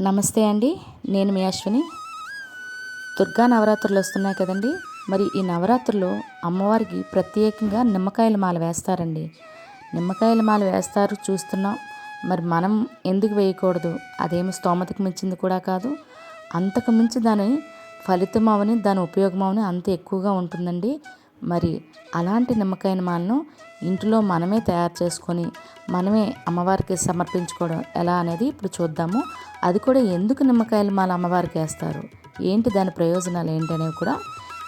నమస్తే అండి. నేను మీ అశ్విని. దుర్గా నవరాత్రులు వస్తున్నాయి కదండి. మరి ఈ నవరాత్రుల్లో అమ్మవారికి ప్రత్యేకంగా నిమ్మకాయల మాల వేస్తారండి. నిమ్మకాయల మాల వేస్తారు చూస్తున్నాం. మరి మనం ఎందుకు వేయకూడదు? అదేమి స్తోమతకు మించింది కూడా కాదు. అంతకు మించి దాని ఫలితం అవని, దాని ఉపయోగం అవని అంత ఎక్కువగా ఉంటుందండి. మరి అలాంటి నిమ్మకాయల మాలను ఇంట్లో మనమే తయారు చేసుకొని మనమే అమ్మవారికి సమర్పించుకోవడం ఎలా అనేది ఇప్పుడు చూద్దాము. అది కూడా ఎందుకు నిమ్మకాయల మాల అమ్మవారికి వేస్తారు, ఏంటి దాని ప్రయోజనాలు ఏంటి అనేవి కూడా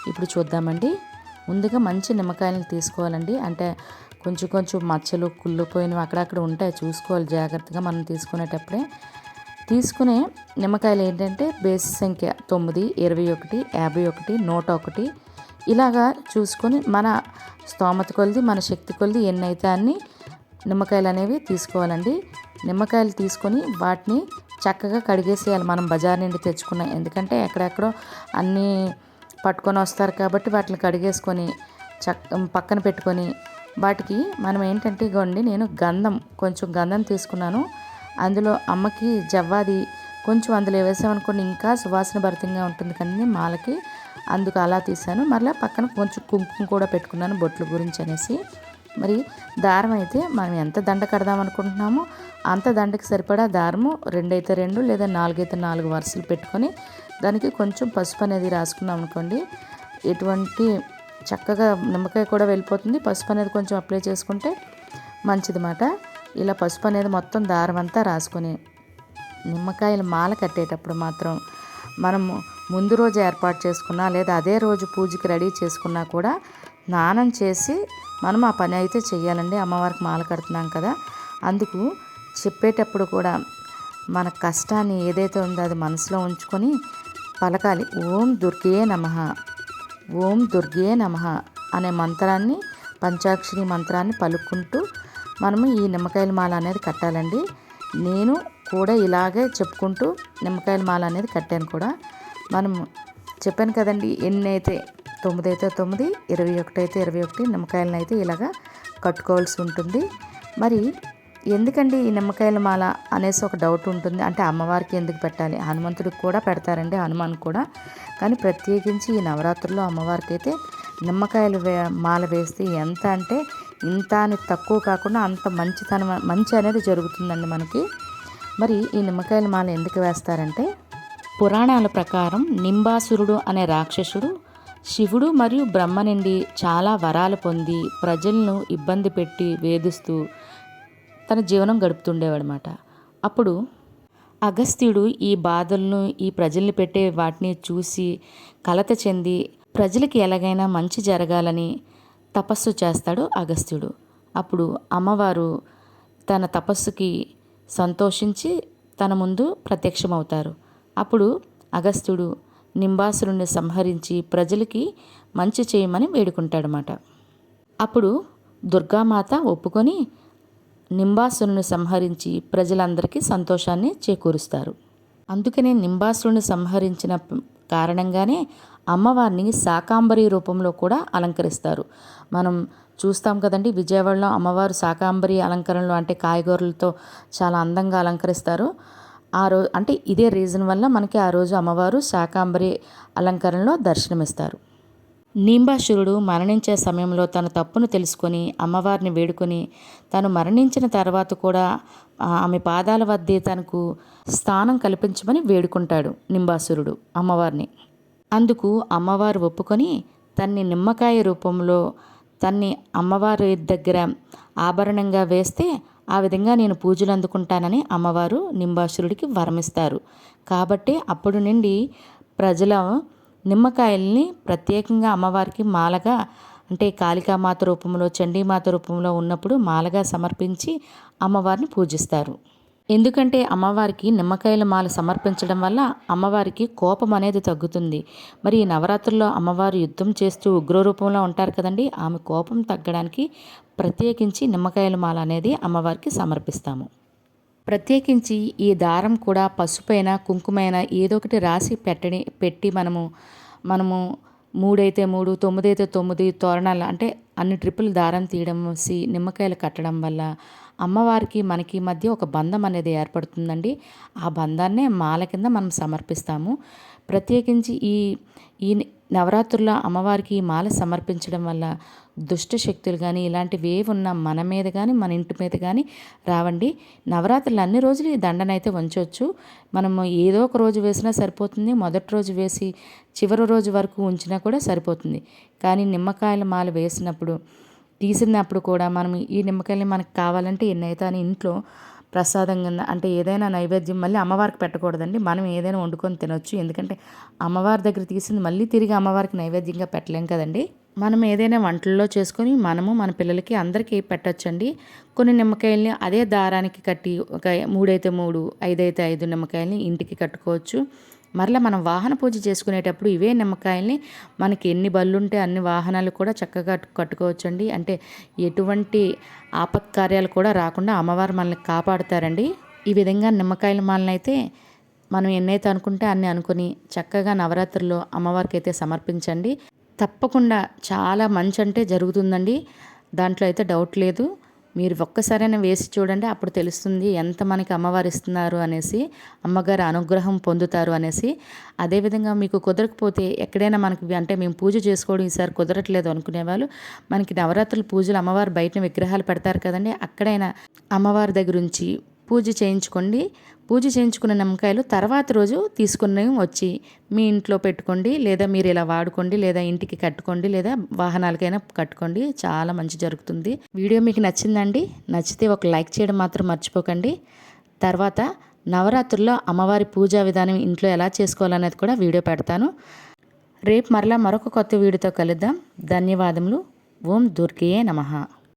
ఇప్పుడు చూద్దామండి. ముందుగా మంచి నిమ్మకాయలను తీసుకోవాలండి. అంటే కొంచెం కొంచెం మచ్చలు కుళ్ళిపోయినవి అక్కడక్కడ ఉంటాయి, చూసుకోవాలి జాగ్రత్తగా మనం తీసుకునేటప్పుడే. తీసుకునే నిమ్మకాయలు ఏంటంటే బేస్ సంఖ్య 9, 21, 51, 101 ఇలాగా చూసుకొని మన స్తోమత కొలిది, మన శక్తి కొలిది ఎన్నైతే అన్ని నిమ్మకాయలు అనేవి తీసుకోవాలండి. నిమ్మకాయలు తీసుకొని వాటిని చక్కగా కడిగేసేయాలి. మనం బజార్ నుండి తెచ్చుకున్నాం, ఎందుకంటే ఎక్కడెక్కడో అన్నీ పట్టుకొని వస్తారు కాబట్టి వాటిని కడిగేసుకొని పక్కన పెట్టుకొని వాటికి మనం ఏంటంటే ఇగోండి, నేను కొంచెం గంధం తీసుకున్నాను. అందులో అమ్మకి జవ్వాది కొంచెం అందులో వేసామనుకోండి ఇంకా సువాసన భరితంగా ఉంటుంది కానీ మాలకి, అందుకు అలా తీసాను. మరలా పక్కన కొంచెం కుంకుమ కూడా పెట్టుకున్నాను బొట్ల గురించి అనేసి. మరి దారం అయితే మనం ఎంత దండ కడదాం అనుకుంటున్నామో అంత దండకి సరిపడా దారము 2 అయితే 2 లేదా 4 అయితే 4 వరుసలు పెట్టుకొని దానికి కొంచెం పసుపు అనేది రాసుకున్నాం అనుకోండి, ఎటువంటి చక్కగా నిమ్మకాయ కూడా వెళ్ళిపోతుంది. పసుపు అనేది కొంచెం అప్లై చేసుకుంటే మంచిదన్నమాట. ఇలా పసుపు అనేది మొత్తం దారం అంతా రాసుకొని నిమ్మకాయల మాల కట్టేటప్పుడు మాత్రం మనము ముందు రోజు ఏర్పాటు చేసుకున్నా లేదా అదే రోజు పూజకి రెడీ చేసుకున్నా కూడా స్నానం చేసి మనం ఆ పని అయితే చెయ్యాలండి. అమ్మవారికి మాల కడుతున్నాం కదా, అందుకు చెప్పేటప్పుడు కూడా మన కష్టాన్ని ఏదైతే ఉందో అది మనసులో ఉంచుకొని పలకాలి. ఓం దుర్గే నమః, ఓం దుర్గే నమః అనే మంత్రాన్ని, పంచాక్షరి మంత్రాన్ని పలుకుంటూ మనము ఈ నిమ్మకాయల మాల అనేది కట్టాలండి. నేను కూడా ఇలాగే చెప్పుకుంటూ నిమ్మకాయల మాల అనేది కట్టాను కూడా. మనం చెప్పాను కదండి, ఎన్ని అయితే 9 అయితే 9, 21 అయితే 21 నిమ్మకాయలను అయితే ఇలాగా కట్టుకోవాల్సి ఉంటుంది. మరి ఎందుకండి ఈ నిమ్మకాయల మాల అనేసి ఒక డౌట్ ఉంటుంది. అంటే అమ్మవారికి ఎందుకు పెట్టాలి? హనుమంతుడికి కూడా పెడతారండి, హనుమాన్ కూడా. కానీ ప్రత్యేకించి ఈ నవరాత్రుల్లో అమ్మవారికి అయితే నిమ్మకాయలు మాల వేస్తే ఎంత అంటే ఇంత అని తక్కువ కాకుండా అంత మంచి అనేది జరుగుతుందండి మనకి. మరి ఈ నిమ్మకాయల మాల ఎందుకు వేస్తారంటే, పురాణాల ప్రకారం నింబాసురుడు అనే రాక్షసుడు శివుడు మరియు బ్రహ్మ నుండి చాలా వరాలు పొంది ప్రజలను ఇబ్బంది పెట్టి వేధిస్తూ తన జీవనం గడుపుతుండేవాడనమాట. అప్పుడు అగస్త్యుడు ఈ బాధలను, ఈ ప్రజల్ని పెట్టే వాటిని చూసి కలత చెంది ప్రజలకి ఎలాగైనా మంచి జరగాలని తపస్సు చేస్తాడు అగస్త్యుడు. అప్పుడు అమ్మవారు తన తపస్సుకి సంతోషించి తన ముందు ప్రత్యక్షమవుతారు. అప్పుడు అగస్త్యుడు నింబాసురుణ్ణి సంహరించి ప్రజలకి మంచి చేయమని వేడుకుంటాడనమాట. అప్పుడు దుర్గామాత ఒప్పుకొని నింబాసురుని సంహరించి ప్రజలందరికీ సంతోషాన్ని చేకూరుస్తారు. అందుకనే నింబాసురుని సంహరించిన కారణంగానే అమ్మవారిని శాకాంబరి రూపంలో కూడా అలంకరిస్తారు. మనం చూస్తాం కదండి, విజయవాడలో అమ్మవారు శాకాంబరి అలంకరణలో అంటే కాయగూరలతో చాలా అందంగా అలంకరిస్తారు. ఆ రోజు అంటే ఇదే రీజన్ వల్ల మనకి ఆ రోజు అమ్మవారు శాకాంబరి అలంకరణలో దర్శనమిస్తారు. నింబాసురుడు మరణించే సమయంలో తన తప్పును తెలుసుకొని అమ్మవారిని వేడుకొని తను మరణించిన తర్వాత కూడా ఆమె పాదాల వద్దే తనకు స్థానం కల్పించమని వేడుకుంటాడు నింబాసురుడు అమ్మవారిని. అందుకు అమ్మవారు ఒప్పుకొని తన్ని నిమ్మకాయ రూపంలో తన్ని అమ్మవారి దగ్గర ఆభరణంగా వేస్తే ఆ విధంగా నేను పూజలు అందుకుంటానని అమ్మవారు నింబాసురుడికి వరమిస్తారు. కాబట్టి అప్పటి నుండి ప్రజల నిమ్మకాయల్ని ప్రత్యేకంగా అమ్మవారికి మాలగా, అంటే కాళికామాత రూపంలో, చండీమాత రూపంలో ఉన్నప్పుడు మాలగా సమర్పించి అమ్మవారిని పూజిస్తారు. ఎందుకంటే అమ్మవారికి నిమ్మకాయల మాల సమర్పించడం వల్ల అమ్మవారికి కోపం అనేది తగ్గుతుంది. మరి ఈ నవరాత్రుల్లో అమ్మవారు యుద్ధం చేస్తూ ఉగ్రరూపంలో ఉంటారు కదండి, ఆమె కోపం తగ్గడానికి ప్రత్యేకించి నిమ్మకాయల మాల అనేది అమ్మవారికి సమర్పిస్తాము. ప్రత్యేకించి ఈ దారం కూడా పసుపైన, కుంకుమైనా ఏదో ఒకటి రాసి పెట్టి మనము 3 అయితే 3, 9 అయితే 9 తోరణాలు అంటే అన్ని ట్రిప్పులు దారం తీయడం, నిమ్మకాయలు కట్టడం వల్ల అమ్మవారికి మనకి మధ్య ఒక బంధం అనేది ఏర్పడుతుందండి. ఆ బంధాన్నే మాల కింద మనం సమర్పిస్తాము. ప్రత్యేకించి ఈ ఈ నవరాత్రుల్లో అమ్మవారికి ఈ మాల సమర్పించడం వల్ల దుష్ట శక్తులు కానీ ఇలాంటివి ఏవి ఉన్నా మన మీద కానీ మన ఇంటి మీద కానీ రావండి. నవరాత్రులు అన్ని రోజులు ఈ దండనైతే ఉంచవచ్చు. మనము ఏదో ఒక రోజు వేసినా సరిపోతుంది. మొదటి రోజు వేసి చివరి రోజు వరకు ఉంచినా కూడా సరిపోతుంది. కానీ నిమ్మకాయల మాల వేసినప్పుడు తీసినప్పుడు కూడా మనం ఈ నిమ్మకాయలు మనకు కావాలంటే ఎన్నైతే అని ఇంట్లో ప్రసాదం కింద అంటే ఏదైనా నైవేద్యం మళ్ళీ అమ్మవారికి పెట్టకూడదండి. మనం ఏదైనా వండుకొని తినొచ్చు. ఎందుకంటే అమ్మవారి దగ్గర తీసింది మళ్ళీ తిరిగి అమ్మవారికి నైవేద్యంగా పెట్టలేం కదండి. మనం ఏదైనా వంటల్లో చేసుకొని మనము మన పిల్లలకి అందరికీ పెట్టొచ్చండి. కొన్ని నిమ్మకాయల్ని అదే దారానికి కట్టి ఒక 3 అయితే 3, 5 అయితే 5 నిమ్మకాయల్ని ఇంటికి కట్టుకోవచ్చు. మరలా మనం వాహన పూజ చేసుకునేటప్పుడు ఇవే నిమ్మకాయల్ని మనకి ఎన్ని బళ్ళుంటే అన్ని వాహనాలు కూడా చక్కగా కట్టుకోవచ్చండి. అంటే ఎటువంటి ఆపత్కార్యాలు కూడా రాకుండా అమ్మవారు మనల్ని కాపాడుతారండి. ఈ విధంగా నిమ్మకాయల మాలనైతే మనం ఎన్నైతే అనుకుంటే అన్ని అనుకుని చక్కగా నవరాత్రుల్లో అమ్మవారికి అయితే సమర్పించండి. తప్పకుండా చాలా మంచి అంటే జరుగుతుందండి. దాంట్లో అయితే డౌట్ లేదు. మీరు ఒక్కసారైనా వేసి చూడండి. అప్పుడు తెలుస్తుంది ఎంత మనకి అమ్మవారు ఇస్తున్నారు అనేసి, అమ్మగారి అనుగ్రహం పొందుతారు అనేసి. అదేవిధంగా మీకు కుదరకపోతే ఎక్కడైనా మనకి అంటే మేము పూజ చేసుకోవడం ఈసారి కుదరట్లేదు అనుకునేవాళ్ళు మనకి నవరాత్రుల పూజలు అమ్మవారు బయట విగ్రహాలు పెడతారు కదండి. అక్కడైనా అమ్మవారి దగ్గర ఉంచి పూజ చేయించుకోండి. పూజ చేయించుకున్న నిమ్మకాయలు తర్వాత రోజు తీసుకుని వచ్చి మీ ఇంట్లో పెట్టుకోండి. లేదా మీరు ఇలా వాడుకోండి, లేదా ఇంటికి కట్టుకోండి, లేదా వాహనాలకైనా కట్టుకోండి. చాలా మంచి జరుగుతుంది. వీడియో మీకు నచ్చిందండి? నచ్చితే ఒక లైక్ చేయడం మాత్రం మర్చిపోకండి. తర్వాత నవరాత్రుల్లో అమ్మవారి పూజా విధానం ఇంట్లో ఎలా చేసుకోవాలనేది కూడా వీడియో పెడతాను. రేపు మరలా మరొక కొత్త వీడియోతో కలుద్దాం. ధన్యవాదములు. ఓం దుర్గయే నమః.